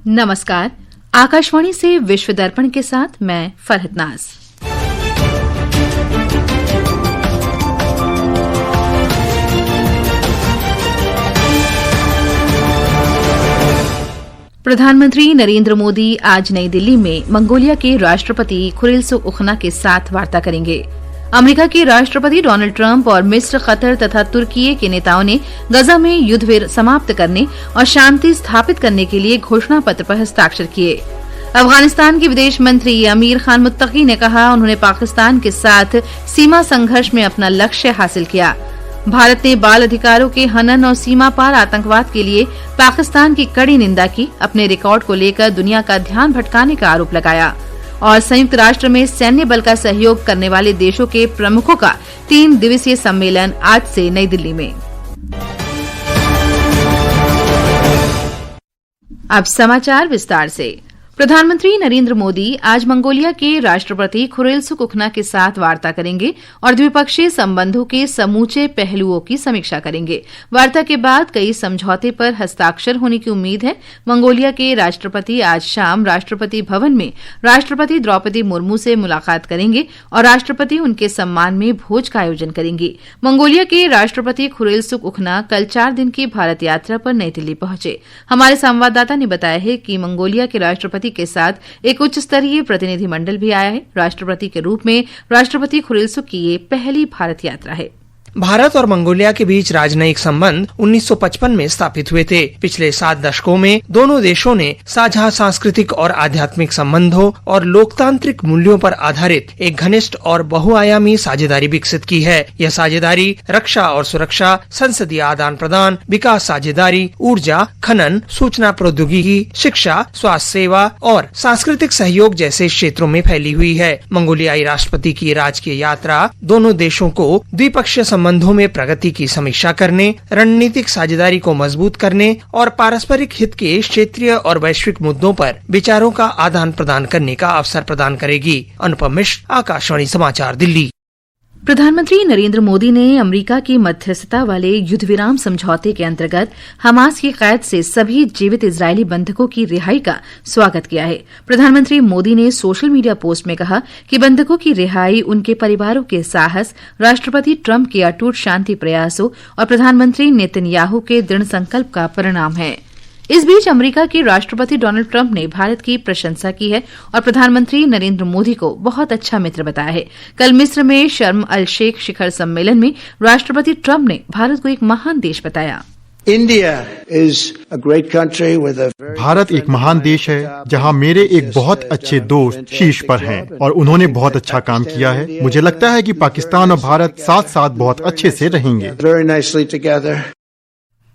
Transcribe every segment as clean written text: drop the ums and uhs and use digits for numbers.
नमस्कार। आकाशवाणी से विश्व दर्पण के साथ मैं फरहत नाज। प्रधानमंत्री नरेंद्र मोदी आज नई दिल्ली में मंगोलिया के राष्ट्रपति खुरेलसुख के साथ वार्ता करेंगे। अमेरिका के राष्ट्रपति डोनाल्ड ट्रंप और मिस्र, कतर तथा तुर्की के नेताओं ने गजा में युद्ध समाप्त करने और शांति स्थापित करने के लिए घोषणा पत्र पर हस्ताक्षर किए। अफगानिस्तान के विदेश मंत्री अमीर खान मुत्तकी ने कहा उन्होंने पाकिस्तान के साथ सीमा संघर्ष में अपना लक्ष्य हासिल किया। भारत ने बाल अधिकारों के हनन और सीमा पार आतंकवाद के लिए पाकिस्तान की कड़ी निंदा की, अपने रिकॉर्ड को लेकर दुनिया का ध्यान भटकाने का आरोप लगाया। और संयुक्त राष्ट्र में सैन्य बल का सहयोग करने वाले देशों के प्रमुखों का 3 दिवसीय सम्मेलन आज से नई दिल्ली में। अब समाचार विस्तार से। प्रधानमंत्री नरेंद्र मोदी आज मंगोलिया के राष्ट्रपति खुरेलसुख के साथ वार्ता करेंगे और द्विपक्षीय संबंधों के समूचे पहलुओं की समीक्षा करेंगे। वार्ता के बाद कई समझौते पर हस्ताक्षर होने की उम्मीद है। मंगोलिया के राष्ट्रपति आज शाम राष्ट्रपति भवन में राष्ट्रपति द्रौपदी मुर्मू से मुलाकात करेंगे और राष्ट्रपति उनके सम्मान में भोज का आयोजन करेंगे। मंगोलिया के राष्ट्रपति खुरेलसुख कल 4 दिन की भारत यात्रा पर नई दिल्ली पहुंचे। हमारे संवाददाता ने बताया है कि मंगोलिया के राष्ट्रपति के साथ एक उच्च स्तरीय प्रतिनिधिमंडल भी आया है। राष्ट्रपति के रूप में राष्ट्रपति खुरेलसुख की ये पहली भारत यात्रा है। भारत और मंगोलिया के बीच राजनयिक संबंध 1955 में स्थापित हुए थे। पिछले 7 दशकों में दोनों देशों ने साझा सांस्कृतिक और आध्यात्मिक संबंधों और लोकतांत्रिक मूल्यों पर आधारित एक घनिष्ठ और बहुआयामी साझेदारी विकसित की है। यह साझेदारी रक्षा और सुरक्षा, संसदीय आदान प्रदान, विकास साझेदारी, ऊर्जा, खनन, सूचना प्रौद्योगिकी, शिक्षा, स्वास्थ्य सेवा और सांस्कृतिक सहयोग जैसे क्षेत्रों में फैली हुई है। मंगोलियाई राष्ट्रपति की राजकीय यात्रा दोनों देशों को द्विपक्षीय संबंधों में प्रगति की समीक्षा करने, रणनीतिक साझेदारी को मजबूत करने और पारस्परिक हित के क्षेत्रीय और वैश्विक मुद्दों पर विचारों का आदान प्रदान करने का अवसर प्रदान करेगी। अनुपम मिश्र, आकाशवाणी समाचार, दिल्ली। प्रधानमंत्री नरेंद्र मोदी ने अमेरिका की मध्यस्थता वाले युद्धविराम समझौते के अंतर्गत हमास की कैद से सभी जीवित इजरायली बंधकों की रिहाई का स्वागत किया है। प्रधानमंत्री मोदी ने सोशल मीडिया पोस्ट में कहा कि बंधकों की रिहाई उनके परिवारों के साहस, राष्ट्रपति ट्रंप के अटूट शांति प्रयासों और प्रधानमंत्री नेतन्याहू के दृढ़ संकल्प का परिणाम है। इस बीच अमेरिका के राष्ट्रपति डोनाल्ड ट्रंप ने भारत की प्रशंसा की है और प्रधानमंत्री नरेंद्र मोदी को बहुत अच्छा मित्र बताया है। कल मिस्र में शर्म अल शेख शिखर सम्मेलन में राष्ट्रपति ट्रंप ने भारत को एक महान देश बताया। भारत एक महान देश है जहां मेरे एक बहुत अच्छे दोस्त शीर्ष पर हैं और उन्होंने बहुत अच्छा काम किया है। मुझे लगता है कि पाकिस्तान और भारत साथ साथ बहुत अच्छे से रहेंगे।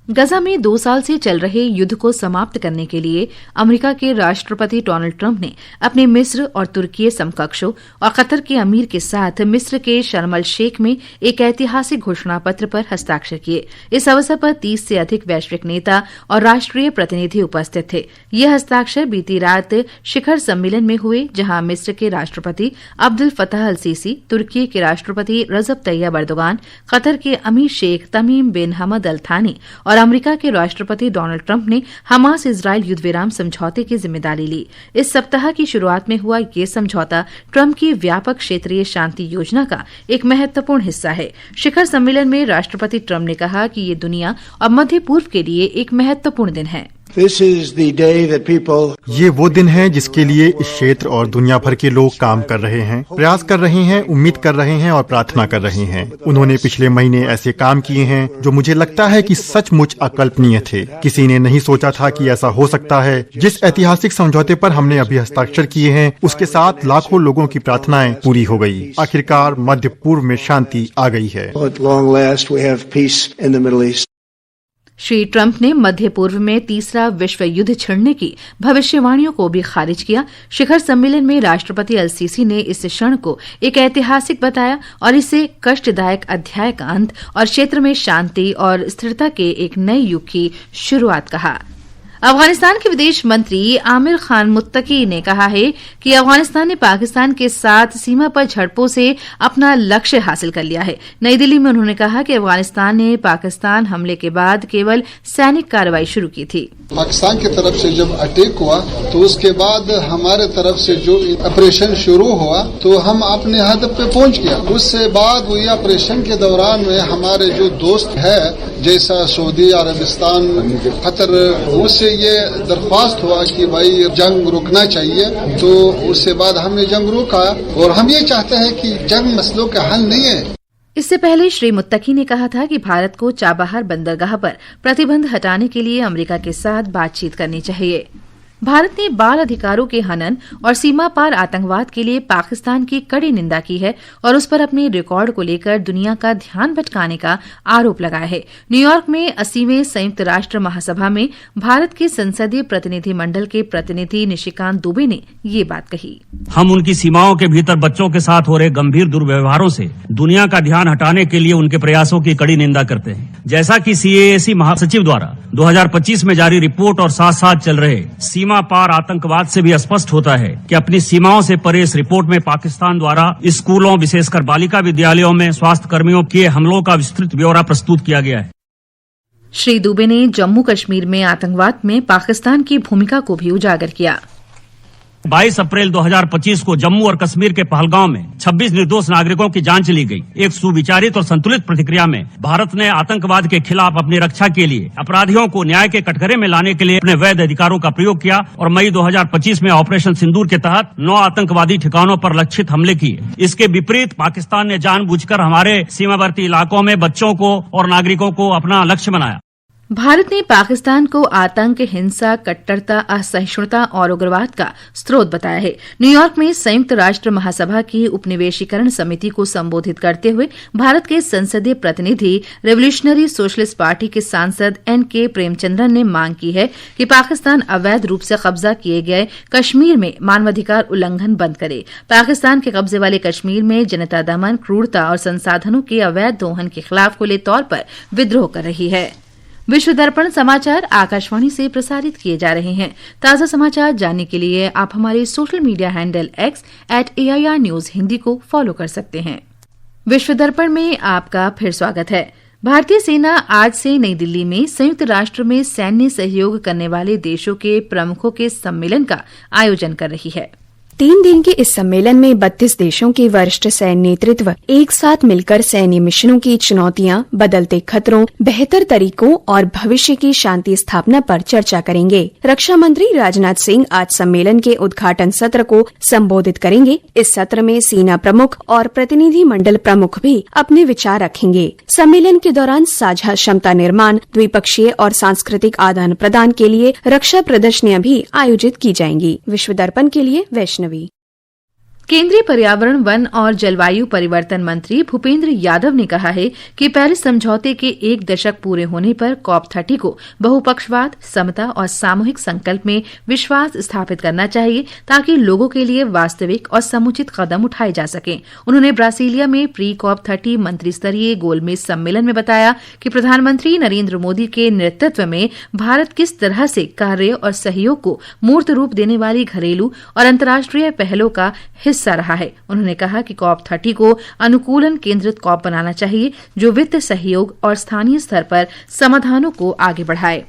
गजा में 2 साल से चल रहे युद्ध को समाप्त करने के लिए अमेरिका के राष्ट्रपति डोनाल्ड ट्रंप ने अपने मिस्र और तुर्की समकक्षों और कतर के अमीर के साथ मिस्र के शर्म अल शेख में एक ऐतिहासिक घोषणा पत्र पर हस्ताक्षर किए। इस अवसर पर 30 से अधिक वैश्विक नेता और राष्ट्रीय प्रतिनिधि उपस्थित थे। यह हस्ताक्षर बीती रात शिखर सम्मेलन में हुए, जहां मिस्र के राष्ट्रपति अब्दुल फताह अल सीसी, तुर्की के राष्ट्रपति रजब तैयब अर्दोगान, कतर के अमीर शेख तमीम बिन हमद अल थानी और अमेरिका के राष्ट्रपति डोनाल्ड ट्रंप ने हमास इजरायल युद्धविराम समझौते की जिम्मेदारी ली। इस सप्ताह की शुरुआत में हुआ ये समझौता ट्रंप की व्यापक क्षेत्रीय शांति योजना का एक महत्वपूर्ण हिस्सा है। शिखर सम्मेलन में राष्ट्रपति ट्रंप ने कहा कि ये दुनिया और मध्य पूर्व के लिए एक महत्वपूर्ण दिन है। ये वो दिन है जिसके लिए इस क्षेत्र और दुनिया भर के लोग काम कर रहे हैं, प्रयास कर रहे हैं, उम्मीद कर रहे हैं और प्रार्थना कर रहे हैं। उन्होंने पिछले महीने ऐसे काम किए हैं जो मुझे लगता है कि सचमुच अकल्पनीय थे। किसी ने नहीं सोचा था कि ऐसा हो सकता है। जिस ऐतिहासिक समझौते पर हमने अभी हस्ताक्षर किए हैं उसके साथ लाखों लोगों की प्रार्थनाएं पूरी हो गई। आखिरकार मध्य पूर्व में शांति आ गई है। श्री ट्रंप ने मध्य पूर्व में तीसरा विश्व युद्ध छिड़ने की भविष्यवाणियों को भी खारिज किया। शिखर सम्मेलन में राष्ट्रपति अल सीसी ने इस क्षण को एक ऐतिहासिक बताया और इसे कष्टदायक अध्याय का अंत और क्षेत्र में शांति और स्थिरता के एक नए युग की शुरुआत कहा। अफगानिस्तान के विदेश मंत्री आमिर खान मुत्तकी ने कहा है कि अफगानिस्तान ने पाकिस्तान के साथ सीमा पर झड़पों से अपना लक्ष्य हासिल कर लिया है। नई दिल्ली में उन्होंने कहा कि अफगानिस्तान ने पाकिस्तान हमले के बाद केवल सैनिक कार्रवाई शुरू की थी। पाकिस्तान की तरफ से जब अटैक हुआ तो उसके बाद हमारे तरफ से जो ऑपरेशन शुरू हुआ तो हम अपने हदफ पे पहुंच गया। उससे बाद वही ऑपरेशन के दौरान में हमारे जो दोस्त है जैसा सऊदी अरबिस्तान, कतर, उससे ये दरख्वास्त हुआ कि भाई जंग रुकना चाहिए। तो उससे बाद हमने जंग रोका और हम ये चाहते हैं कि जंग मसलों का हल नहीं है। इससे पहले श्री मुत्तकी ने कहा था कि भारत को चाबहार बंदरगाह पर प्रतिबंध हटाने के लिए अमेरिका के साथ बातचीत करनी चाहिए। भारत ने बाल अधिकारों के हनन और सीमा पार आतंकवाद के लिए पाकिस्तान की कड़ी निंदा की है और उस पर अपने रिकॉर्ड को लेकर दुनिया का ध्यान भटकाने का आरोप लगाया है। न्यूयॉर्क में 80वें संयुक्त राष्ट्र महासभा में भारत के संसदीय प्रतिनिधि मंडल के प्रतिनिधि निशिकांत दुबे ने ये बात कही। हम उनकी सीमाओं के भीतर बच्चों के साथ हो रहे गंभीर दुर्व्यवहारों से दुनिया का ध्यान हटाने के लिए उनके प्रयासों की कड़ी निंदा करते हैं। जैसा कि CAAC महासचिव द्वारा 2025 में जारी रिपोर्ट और साथ साथ चल रहे सीमा पार आतंकवाद से भी स्पष्ट होता है कि अपनी सीमाओं से परे इस रिपोर्ट में पाकिस्तान द्वारा स्कूलों, विशेषकर बालिका विद्यालयों में स्वास्थ्य कर्मियों के हमलों का विस्तृत ब्यौरा प्रस्तुत किया गया है। श्री दुबे ने जम्मू कश्मीर में आतंकवाद में पाकिस्तान की भूमिका को भी उजागर किया। 22 अप्रैल 2025 को जम्मू और कश्मीर के पहलगांव में 26 निर्दोष नागरिकों की जान चली गई। एक सुविचारित और संतुलित प्रतिक्रिया में भारत ने आतंकवाद के खिलाफ अपनी रक्षा के लिए अपराधियों को न्याय के कटघरे में लाने के लिए अपने वैध अधिकारों का प्रयोग किया और मई 2025 में ऑपरेशन सिंदूर के तहत 9 आतंकवादी ठिकानों पर लक्षित हमले किए। इसके विपरीत पाकिस्तान ने जानबूझकर हमारे सीमावर्ती इलाकों में बच्चों को और नागरिकों को अपना लक्ष्य बनाया। भारत ने पाकिस्तान को आतंक, हिंसा, कट्टरता, असहिष्णुता और उग्रवाद का स्रोत बताया है। न्यूयॉर्क में संयुक्त राष्ट्र महासभा की उपनिवेशीकरण समिति को संबोधित करते हुए भारत के संसदीय प्रतिनिधि रेवोल्यूशनरी सोशलिस्ट पार्टी के सांसद NK प्रेमचंद्रन ने मांग की है कि पाकिस्तान अवैध रूप से कब्जा किए गए कश्मीर में मानवाधिकार उल्लंघन बंद करे। पाकिस्तान के कब्जे वाले कश्मीर में जनता दमन, क्रूरता और संसाधनों के अवैध दोहन के खिलाफ खुले तौर पर विद्रोह कर रही है। विश्व दर्पण समाचार आकाशवाणी से प्रसारित किए जा रहे हैं। ताजा समाचार जानने के लिए आप हमारे social media handle X @AIR News Hindi को फॉलो कर सकते हैं। विश्व दर्पण में आपका फिर स्वागत है। भारतीय सेना आज से नई दिल्ली में संयुक्त राष्ट्र में सैन्य सहयोग करने वाले देशों के प्रमुखों के सम्मेलन का आयोजन कर रही है। 3 दिन के इस सम्मेलन में 32 देशों के वरिष्ठ सैन्य नेतृत्व एक साथ मिलकर सैन्य मिशनों की चुनौतियां, बदलते खतरों, बेहतर तरीकों और भविष्य की शांति स्थापना पर चर्चा करेंगे। रक्षा मंत्री राजनाथ सिंह आज सम्मेलन के उद्घाटन सत्र को संबोधित करेंगे। इस सत्र में सेना प्रमुख और प्रतिनिधि मंडल प्रमुख भी अपने विचार रखेंगे। सम्मेलन के दौरान साझा क्षमता निर्माण, द्विपक्षीय और सांस्कृतिक आदान प्रदान के लिए रक्षा प्रदर्शनियां भी आयोजित की जाएंगी। विश्व दर्पण के लिए वैष्णवी। केंद्रीय पर्यावरण, वन और जलवायु परिवर्तन मंत्री भूपेंद्र यादव ने कहा है कि पेरिस समझौते के 1 दशक पूरे होने पर COP30 को बहुपक्षवाद, समता और सामूहिक संकल्प में विश्वास स्थापित करना चाहिए ताकि लोगों के लिए वास्तविक और समुचित कदम उठाए जा सकें। उन्होंने ब्रासीलिया में प्री-COP30 मंत्री स्तरीय गोलमेज सम्मेलन में बताया कि प्रधानमंत्री नरेंद्र मोदी के नेतृत्व में भारत किस तरह से कार्य और सहयोग को मूर्त रूप देने वाली घरेलू और अंतर्राष्ट्रीय पहलों का हिस्सा रहा है। उन्होंने कहा कि COP30 को अनुकूलन केंद्रित COP बनाना चाहिए जो वित्त सहयोग और स्थानीय स्तर पर समाधानों को आगे बढ़ाए।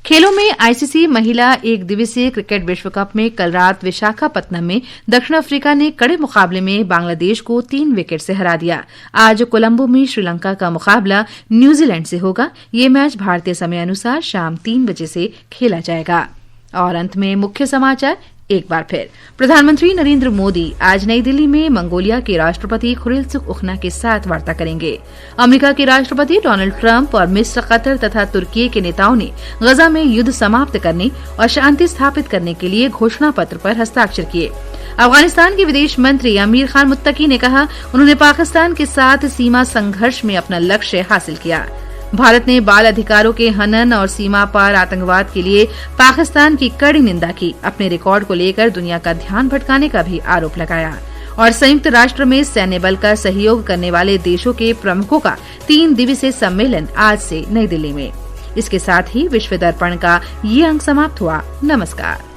खेलों में ICC महिला 1 दिवसीय क्रिकेट विश्व कप में कल रात विशाखापत्तनम में दक्षिण अफ्रीका ने कड़े मुकाबले में बांग्लादेश को 3 विकेट से हरा दिया। आज कोलंबो में श्रीलंका का मुकाबला न्यूजीलैंड से होगा। ये मैच भारतीय समय अनुसार शाम 3 बजे से खेला जाएगा। और अंत में मुख्य समाचार एक बार फिर। प्रधानमंत्री नरेंद्र मोदी आज नई दिल्ली में मंगोलिया के राष्ट्रपति खुरेलसुख के साथ वार्ता करेंगे। अमेरिका के राष्ट्रपति डोनाल्ड ट्रंप और मिस्र, कतर तथा तुर्की के नेताओं ने गजा में युद्ध समाप्त करने और शांति स्थापित करने के लिए घोषणा पत्र पर हस्ताक्षर किए। अफगानिस्तान के विदेश मंत्री अमीर खान मुत्तकी ने कहा उन्होंने पाकिस्तान के साथ सीमा संघर्ष में अपना लक्ष्य हासिल किया। भारत ने बाल अधिकारों के हनन और सीमा पार आतंकवाद के लिए पाकिस्तान की कड़ी निंदा की। अपने रिकॉर्ड को लेकर दुनिया का ध्यान भटकाने का भी आरोप लगाया। और संयुक्त राष्ट्र में सैन्य बल का सहयोग करने वाले देशों के प्रमुखों का 3 दिवसीय सम्मेलन आज से नई दिल्ली में। इसके साथ ही विश्व दर्पण का ये अंक समाप्त हुआ। नमस्कार।